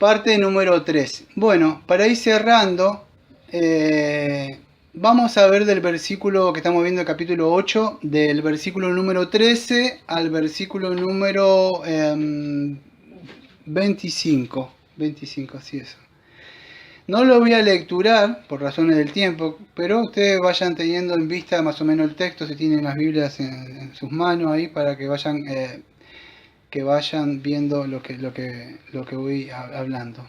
Parte número 3. Bueno, para ir cerrando, vamos a ver del versículo que estamos viendo, el capítulo 8, del versículo número 13 al versículo número 25. 25, así es. No lo voy a lecturar por razones del tiempo, pero ustedes vayan teniendo en vista más o menos el texto, si tienen las Biblias en sus manos ahí, para que vayan viendo lo que voy hablando.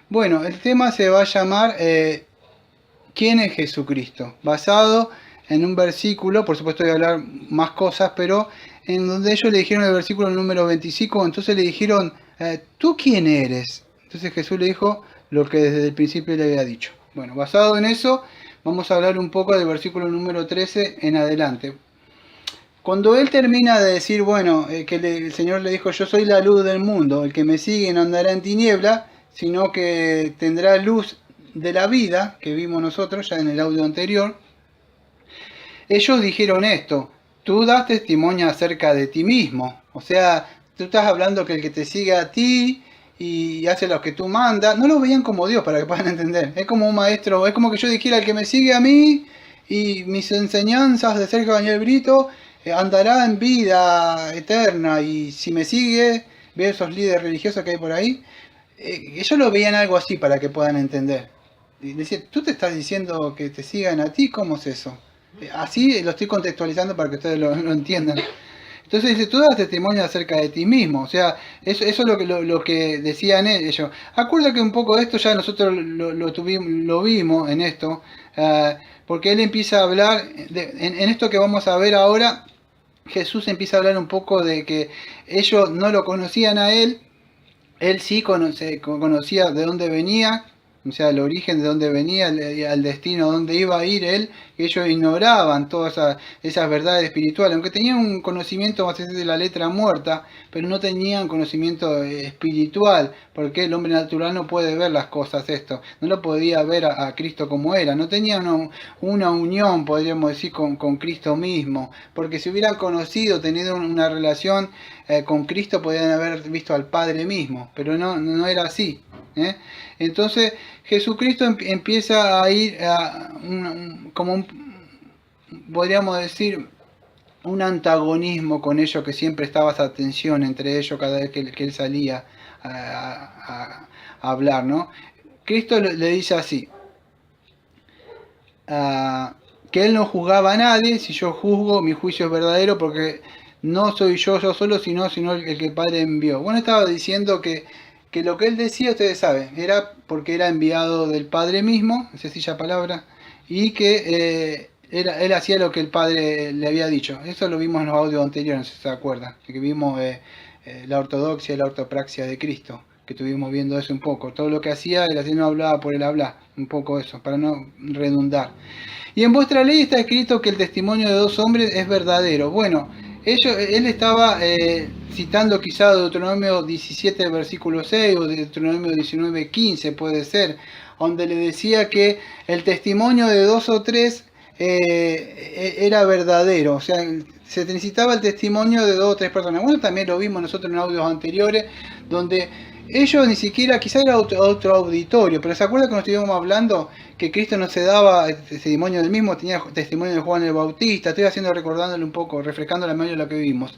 Bueno, el tema se va a llamar ¿quién es Jesucristo? Basado en un versículo, por supuesto voy a hablar más cosas, pero en donde ellos le dijeron el versículo número 25, entonces le dijeron, ¿tú quién eres? Entonces Jesús le dijo lo que desde el principio le había dicho. Bueno, basado en eso, vamos a hablar un poco del versículo número 13 en adelante. Cuando él termina de decir, bueno, el Señor le dijo, yo soy la luz del mundo, el que me sigue no andará en tiniebla, sino que tendrá luz de la vida, que vimos nosotros ya en el audio anterior. Ellos dijeron esto, tú das testimonio acerca de ti mismo, o sea, tú estás hablando que el que te sigue a ti y hace lo que tú mandas, no lo veían como Dios para que puedan entender, es como un maestro, es como que yo dijera, el que me sigue a mí y mis enseñanzas de Sergio Daniel Brito, andará en vida eterna, y si me sigue, ve esos líderes religiosos que hay por ahí, ellos lo veían algo así para que puedan entender. Y decir, tú te estás diciendo que te sigan a ti, ¿cómo es eso? Así lo estoy contextualizando para que ustedes lo entiendan. Entonces dice, tú das testimonio acerca de ti mismo, o sea, eso es lo que decían ellos. Acuerda que un poco de esto ya nosotros lo vimos en esto, porque él empieza a hablar, en esto que vamos a ver ahora, Jesús empieza a hablar un poco de que ellos no lo conocían a él sí conocía de dónde venía, o sea, el origen de dónde venía, al destino a dónde iba a ir él, y ellos ignoraban todas esas verdades espirituales, aunque tenían un conocimiento más de la letra muerta, pero no tenían conocimiento espiritual, porque el hombre natural no puede ver las cosas esto, no lo podía ver a Cristo como era, no tenía una unión, podríamos decir, con Cristo mismo, porque si hubieran conocido, tenido una relación con Cristo, podían haber visto al Padre mismo, pero no era así. Entonces Jesucristo empieza a ir podríamos decir, un antagonismo con ellos, que siempre estaba esa tensión entre ellos cada vez que él salía a hablar, ¿no? Cristo le dice así, que él no juzgaba a nadie, si yo juzgo, mi juicio es verdadero, porque no soy yo solo, sino el que el Padre envió. Bueno, estaba diciendo que lo que él decía, ustedes saben, era porque era enviado del Padre mismo, en sencilla palabra, y que él hacía lo que el Padre le había dicho. Eso lo vimos en los audios anteriores, no sé si se acuerdan, que vimos la ortodoxia y la ortopraxia de Cristo, que estuvimos viendo eso un poco. Todo lo que hacía, él así no hablaba por el hablar, un poco eso, para no redundar. Y en vuestra ley está escrito que el testimonio de dos hombres es verdadero. Bueno, él estaba citando quizá Deuteronomio 17, versículo 6, o Deuteronomio 19, 15, puede ser, donde le decía que el testimonio de dos o tres era verdadero, o sea, se necesitaba el testimonio de dos o tres personas. Bueno, también lo vimos nosotros en audios anteriores, donde ellos ni siquiera, quizá era otro auditorio, pero ¿se acuerdan que nos estuvimos hablando que Cristo no se daba testimonio del mismo? Tenía testimonio de Juan el Bautista, estoy recordándole un poco, refrescando la memoria de lo que vimos.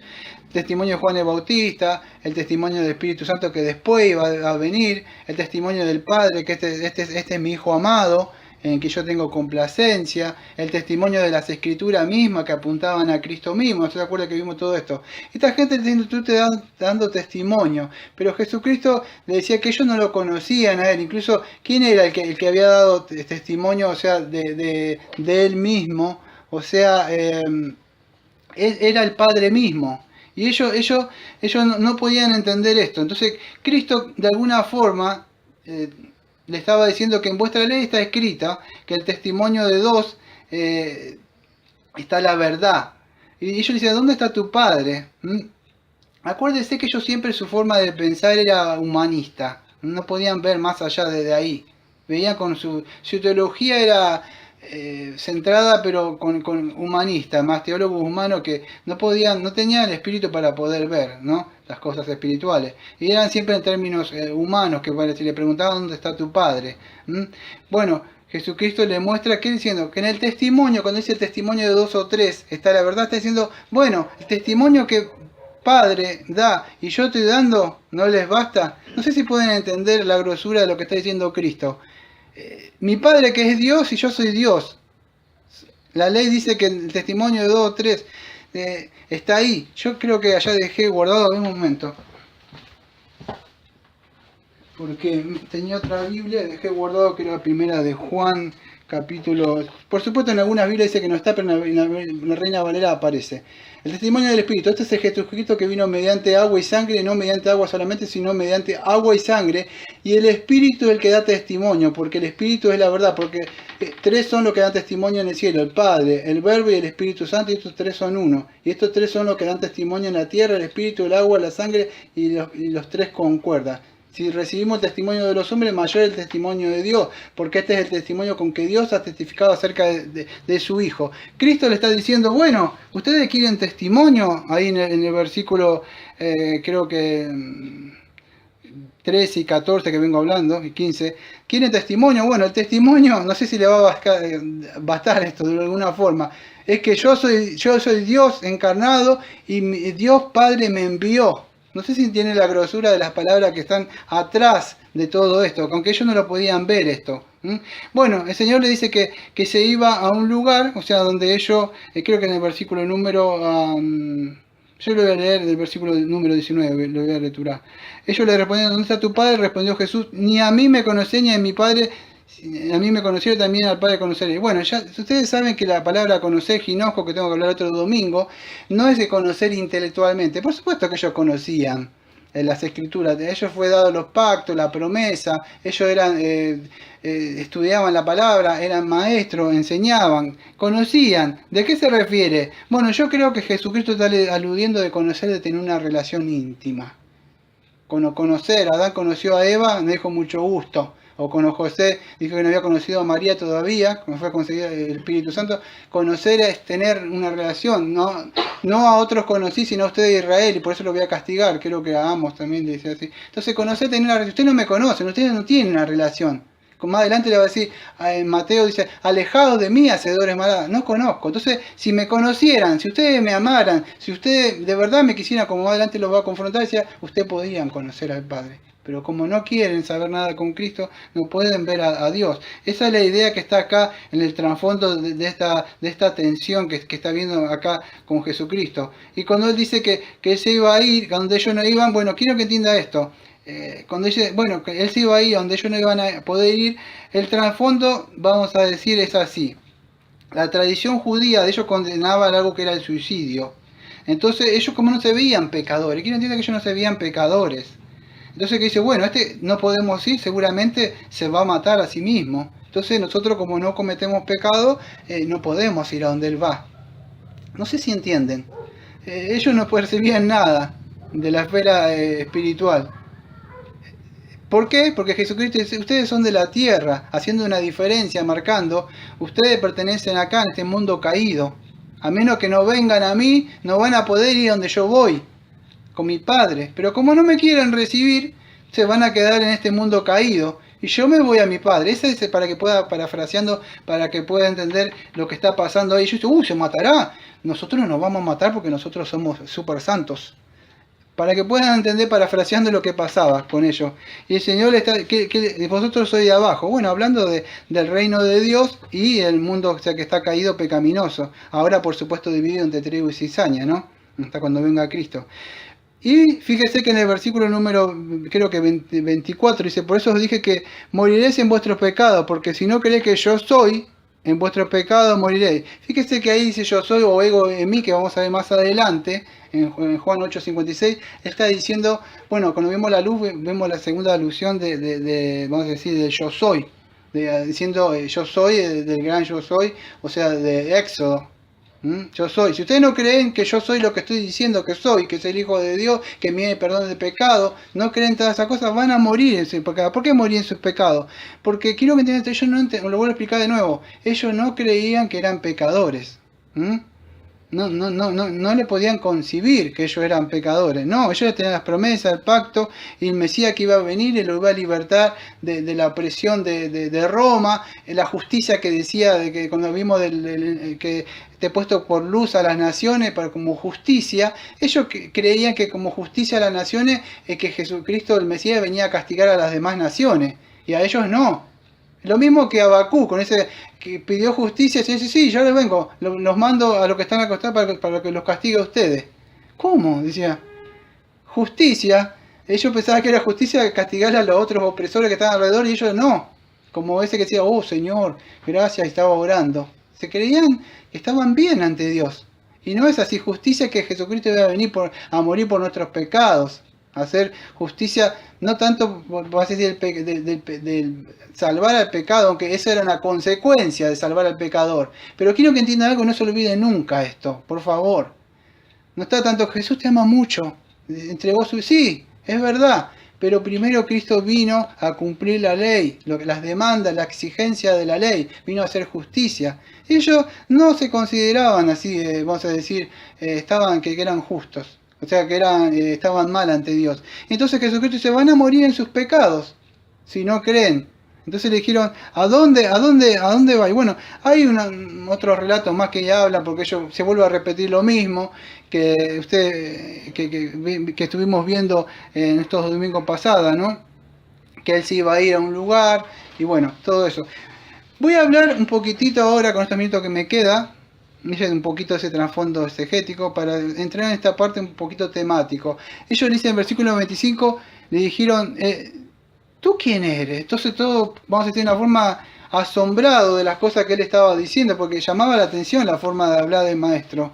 Testimonio de Juan el Bautista, el testimonio del Espíritu Santo que después iba a venir, el testimonio del Padre, que este es mi Hijo amado, en que yo tengo complacencia, el testimonio de las escrituras mismas que apuntaban a Cristo mismo. ¿Se acuerda que vimos todo esto? Esta gente diciendo, tú te dando testimonio, pero Jesucristo le decía que ellos no lo conocían a él, incluso quién era el que había dado testimonio, o sea, de él mismo, o sea, era el Padre mismo. Y ellos no podían entender esto. Entonces Cristo de alguna forma le estaba diciendo que en vuestra ley está escrita que el testimonio de dos está la verdad. Y ellos le decían, ¿dónde está tu Padre? Acuérdese que ellos siempre, su forma de pensar era humanista. No podían ver más allá de ahí. Veían con su teología era centrada, pero con humanista, más teólogos humanos que no tenían el espíritu para poder ver, ¿no? las cosas espirituales. Y eran siempre en términos humanos, que bueno, si le preguntaban dónde está tu padre. Bueno, Jesucristo le muestra que diciendo que en el testimonio, cuando dice el testimonio de 2 o 3, está la verdad, está diciendo, bueno, el testimonio que Padre da y yo estoy dando, ¿no les basta? No sé si pueden entender la grosura de lo que está diciendo Cristo. Mi Padre que es Dios y yo soy Dios. La ley dice que el testimonio de 2 o 3 está ahí. Yo creo que allá dejé guardado en un momento. Porque tenía otra Biblia, dejé guardado que era la primera de Juan, capítulo... Por supuesto en algunas Biblias dice que no está, pero en la Reina Valera aparece. El testimonio del Espíritu. Este es el Jesucristo que vino mediante agua y sangre, no mediante agua solamente, sino mediante agua y sangre. Y el Espíritu es el que da testimonio, porque el Espíritu es la verdad, porque tres son los que dan testimonio en el cielo, el Padre, el Verbo y el Espíritu Santo, y estos tres son uno. Y estos tres son los que dan testimonio en la tierra, el Espíritu, el agua, la sangre, y los tres concuerdan. Si recibimos el testimonio de los hombres, mayor el testimonio de Dios, porque este es el testimonio con que Dios ha testificado acerca de su Hijo. Cristo le está diciendo, bueno, ustedes quieren testimonio, ahí en el versículo, creo que 13 y 14 que vengo hablando, y 15, quieren testimonio. Bueno, el testimonio, no sé si le va a bastar esto de alguna forma, es que yo soy Dios encarnado y Dios Padre me envió. No sé si tiene la grosura de las palabras que están atrás de todo esto, aunque ellos no lo podían ver esto. Bueno, el Señor le dice que se iba a un lugar, o sea, donde ellos, creo que en el versículo número, yo lo voy a leer del versículo número 19, lo voy a lecturar. Ellos le respondieron, ¿dónde está tu Padre? Respondió Jesús, ni a mí me conocé ni a mi Padre, a mí me conocieron, también al Padre conoceré. Bueno, ya ustedes saben que la palabra conocer, ginosco, que tengo que hablar otro domingo, no es de conocer intelectualmente. Por supuesto que ellos conocían las escrituras, a ellos fue dado los pactos, la promesa, ellos eran estudiaban la palabra, eran maestros, enseñaban, conocían. ¿De qué se refiere? Bueno, yo creo que Jesucristo está aludiendo de conocer, de tener una relación íntima. Conocer, Adán conoció a Eva, me dijo mucho gusto. O con José, dijo que no había conocido a María todavía, como fue a conseguir el Espíritu Santo. Conocer es tener una relación, no a otros conocí, sino a ustedes de Israel, y por eso lo voy a castigar, creo que a Amos también dice así. Entonces conocer, tener una relación, ustedes no me conocen, ustedes no tienen una relación. Más adelante le va a decir, en Mateo dice, alejados de mí, hacedores maldad, no conozco. Entonces, si me conocieran, si ustedes me amaran, si ustedes de verdad me quisieran, como más adelante los va a confrontar, decía, ustedes podían conocer al Padre. Pero como no quieren saber nada con Cristo, no pueden ver a Dios. Esa es la idea que está acá en el trasfondo de esta tensión que está viendo acá con Jesucristo. Y cuando Él dice que Él se iba a ir, donde ellos no iban, bueno, quiero que entienda esto. Cuando dice, bueno, que Él se iba a ir, donde ellos no iban a poder ir, el trasfondo, vamos a decir, es así. La tradición judía de ellos condenaba algo que era el suicidio. Entonces ellos como no se veían pecadores, quiero entender que ellos no se veían pecadores. Entonces que dice, bueno, no podemos ir, seguramente se va a matar a sí mismo. Entonces nosotros como no cometemos pecado, no podemos ir a donde Él va. No sé si entienden. Ellos no percibían nada de la esfera espiritual. ¿Por qué? Porque Jesucristo dice, ustedes son de la tierra, haciendo una diferencia, marcando, ustedes pertenecen acá en este mundo caído. A menos que no vengan a mí, no van a poder ir donde yo voy. Con mi Padre, pero como no me quieren recibir, se van a quedar en este mundo caído, y yo me voy a mi Padre. Ese es para que pueda, parafraseando, para que pueda entender lo que está pasando ahí. Yo digo, se matará. Nosotros no nos vamos a matar porque nosotros somos super santos. Para que puedan entender, parafraseando lo que pasaba con ellos. Y el Señor está, que vosotros sois de abajo. Bueno, hablando del reino de Dios y el mundo, o sea, que está caído, pecaminoso. Ahora, por supuesto, dividido entre trigo y cizaña, ¿no? Hasta cuando venga Cristo. Y fíjese que en el versículo número, creo que 24, dice, por eso os dije que moriréis en vuestros pecados, porque si no creéis que yo soy, en vuestros pecados moriréis. Fíjese que ahí dice yo soy o ego en mí, que vamos a ver más adelante, en Juan 8:56, está diciendo, bueno, cuando vemos la luz, vemos la segunda alusión vamos a decir, del yo soy, diciendo yo soy, del gran yo soy, o sea, de Éxodo. Yo soy. Si ustedes no creen que yo soy lo que estoy diciendo que soy, que soy el Hijo de Dios, que me hay perdón de pecado, no creen todas esas cosas, van a morir en su pecado. ¿Por qué morir en sus pecados? Porque quiero que entiendan, ellos no lo voy a explicar de nuevo, ellos no creían que eran pecadores. no le podían concebir que ellos eran pecadores. No, ellos tenían las promesas, el pacto, y el Mesías que iba a venir y lo iba a libertar de la opresión de Roma, la justicia que decía, de que cuando vimos que te he puesto por luz a las naciones para como justicia, ellos creían que como justicia a las naciones es que Jesucristo, el Mesías, venía a castigar a las demás naciones, y a ellos no. Lo mismo que Abacú, con ese que pidió justicia, y dice, sí, yo les vengo, los mando a los que están acostados para que los castigue a ustedes. ¿Cómo? Decía, justicia. Ellos pensaban que era justicia castigar a los otros opresores que estaban alrededor, y ellos no. Como ese que decía, oh Señor, gracias, y estaba orando. Se creían que estaban bien ante Dios. Y no es así, justicia que Jesucristo iba a venir a morir por nuestros pecados. Hacer justicia, no tanto, vas a decir, del salvar al pecado, aunque esa era una consecuencia de salvar al pecador. Pero quiero que entiendan algo, no se olviden nunca esto, por favor. No está tanto, Jesús te ama mucho, entregó su... Sí, es verdad, pero primero Cristo vino a cumplir la ley, las demandas, la exigencia de la ley, vino a hacer justicia. Ellos no se consideraban así, vamos a decir, que eran justos. O sea, que estaban mal ante Dios. Entonces Jesucristo dice, van a morir en sus pecados, si no creen. Entonces le dijeron, ¿a dónde va? Y bueno, hay otros relatos más que ya hablan, porque ellos se vuelve a repetir lo mismo que que estuvimos viendo en estos domingos pasados, ¿no? Que él se iba a ir a un lugar, y bueno, todo eso. Voy a hablar un poquitito ahora, con estos minutos que me queda, un poquito ese trasfondo exegético para entrar en esta parte un poquito temático. Ellos dicen en el versículo 25, le dijeron, ¿tú quién eres? Entonces todos, vamos a decir, de una forma asombrado de las cosas que él estaba diciendo, porque llamaba la atención la forma de hablar del maestro.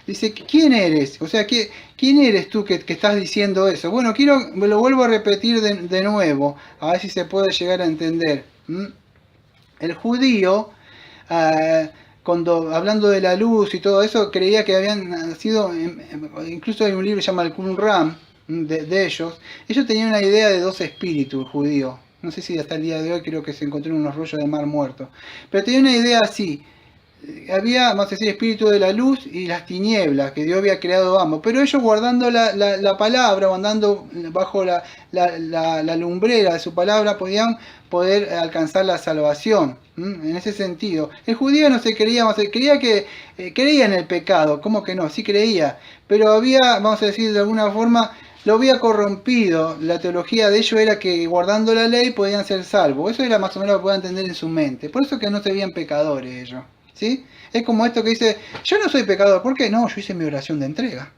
Dice, ¿quién eres? O sea, ¿quién eres tú que estás diciendo eso? Bueno, me lo vuelvo a repetir de nuevo, a ver si se puede llegar a entender. El judío... cuando hablando de la luz y todo eso, creía que habían nacido, incluso hay un libro que se llama el Qumran de ellos tenían una idea de dos espíritus judíos. No sé si hasta el día de hoy creo que se encontró en unos rollos de mar muerto. Pero tenía una idea así. Había, vamos a decir, espíritu de la luz y las tinieblas, que Dios había creado ambos. Pero ellos guardando la palabra, o andando bajo la lumbrera de su palabra, podían poder alcanzar la salvación. En ese sentido, el judío no se creía, creía que creía en el pecado, ¿cómo que no? Sí creía, pero había, vamos a decir de alguna forma, lo había corrompido. La teología de ellos era que guardando la ley podían ser salvos. Eso era más o menos lo que podían entender en su mente. Por eso que no se veían pecadores ellos, ¿sí? Es como esto que dice, yo no soy pecador, ¿por qué? No, yo hice mi oración de entrega,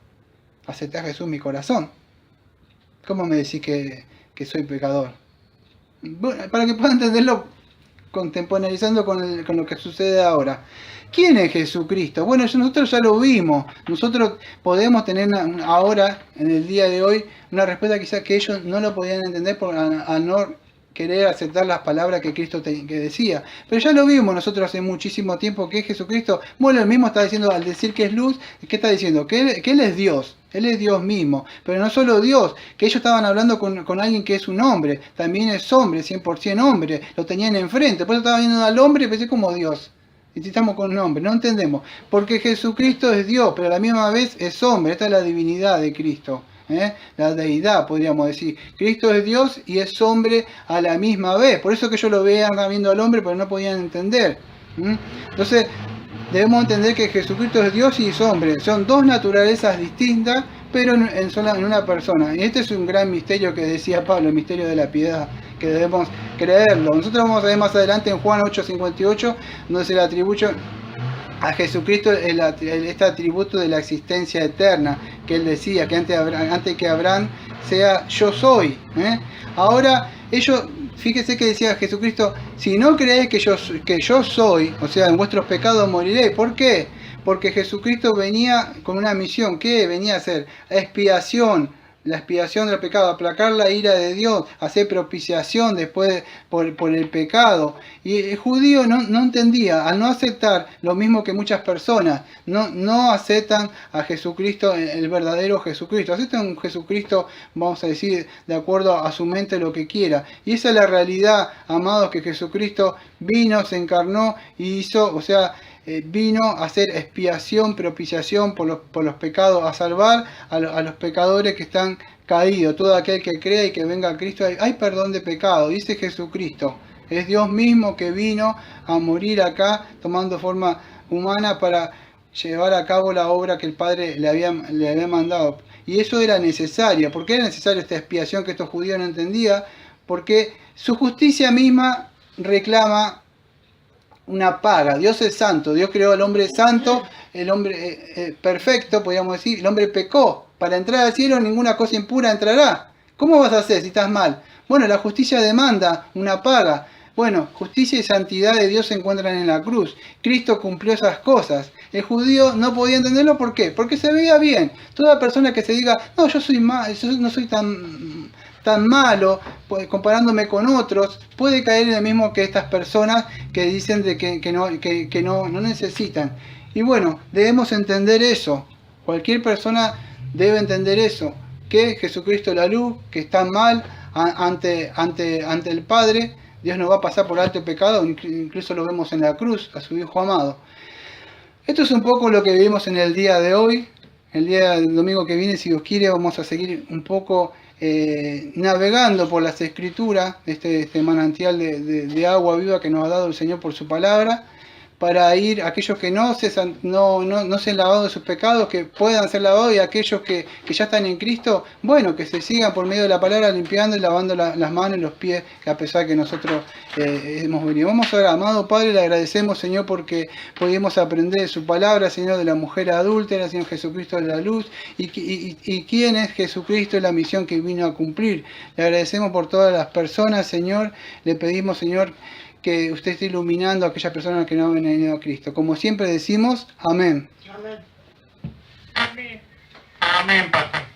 acepté a Jesús en mi corazón. ¿Cómo me decís que soy pecador? Bueno, para que puedan entenderlo contemporaneizando con lo que sucede ahora. ¿Quién es Jesucristo? Bueno, nosotros ya lo vimos. Nosotros podemos tener ahora, en el día de hoy, una respuesta quizás que ellos no lo podían entender al no querer aceptar las palabras que Cristo que decía. Pero ya lo vimos nosotros hace muchísimo tiempo que es Jesucristo. Bueno, él mismo está diciendo, al decir que es luz, ¿qué está diciendo? Que él es Dios. Él es Dios mismo, pero no solo Dios, que ellos estaban hablando con alguien que es un hombre, también es hombre, 100% hombre, lo tenían enfrente, por eso estaban viendo al hombre y pensé como Dios. Y estamos con un hombre, no entendemos, porque Jesucristo es Dios, pero a la misma vez es hombre, esta es la divinidad de Cristo, la deidad podríamos decir. Cristo es Dios y es hombre a la misma vez, por eso que ellos lo veían viendo al hombre, pero no podían entender. Entonces, debemos entender que Jesucristo es Dios y es hombre. Son dos naturalezas distintas, pero en una persona. Y este es un gran misterio que decía Pablo, el misterio de la piedad, que debemos creerlo. Nosotros vamos a ver más adelante en Juan 8:58, donde se le atribuye a Jesucristo este atributo de la existencia eterna, que él decía, que antes que Abraham sea yo soy. Ahora, ellos... Fíjese que decía Jesucristo, si no creéis que yo soy, o sea, en vuestros pecados moriréis. ¿Por qué? Porque Jesucristo venía con una misión. ¿Qué venía a hacer? Expiación, la expiación del pecado, aplacar la ira de Dios, hacer propiciación después por el pecado. Y el judío no entendía, al no aceptar lo mismo que muchas personas, no aceptan a Jesucristo, el verdadero Jesucristo, aceptan un Jesucristo, vamos a decir, de acuerdo a su mente lo que quiera. Y esa es la realidad, amados, que Jesucristo vino, se encarnó y hizo, o sea, vino a hacer expiación, propiciación por los pecados, a salvar a los pecadores que están caídos. Todo aquel que crea y que venga a Cristo, hay perdón de pecado, dice Jesucristo. Es Dios mismo que vino a morir acá tomando forma humana para llevar a cabo la obra que el Padre le había mandado. Y eso era necesario. ¿Por qué era necesaria esta expiación que estos judíos no entendían? Porque su justicia misma reclama una paga. Dios es santo, Dios creó al hombre santo, el hombre perfecto, podríamos decir. El hombre pecó. Para entrar al cielo ninguna cosa impura entrará. ¿Cómo vas a hacer si estás mal? Bueno, la justicia demanda una paga. Bueno, justicia y santidad de Dios se encuentran en la cruz. Cristo cumplió esas cosas. El judío no podía entenderlo, ¿por qué? Porque se veía bien. Toda persona que se diga, no, yo soy mal, yo no soy tan malo, comparándome con otros, puede caer en lo mismo que estas personas que dicen de que no necesitan. Y bueno, debemos entender eso. Cualquier persona debe entender eso, que Jesucristo es la luz, que está mal ante el Padre. Dios no va a pasar por alto el pecado, incluso lo vemos en la cruz, a su Hijo amado. Esto es un poco lo que vivimos en el día de hoy. El día del domingo que viene, si Dios quiere, vamos a seguir un poco navegando por las Escrituras, este manantial de agua viva que nos ha dado el Señor por su palabra, para ir a aquellos que no se han lavado de sus pecados, que puedan ser lavados, y aquellos que ya están en Cristo, bueno, que se sigan por medio de la palabra limpiando y lavando las manos y los pies, que a pesar que nosotros hemos venido. Vamos a ver, amado Padre, le agradecemos, Señor, porque pudimos aprender de su palabra, Señor, de la mujer adúltera, Señor Jesucristo de la luz, y quién es Jesucristo, es la misión que vino a cumplir. Le agradecemos por todas las personas, Señor, le pedimos, Señor, que usted esté iluminando a aquellas personas que no han venido a Cristo. Como siempre decimos, amén. Amén. Amén. Amén, Pastor.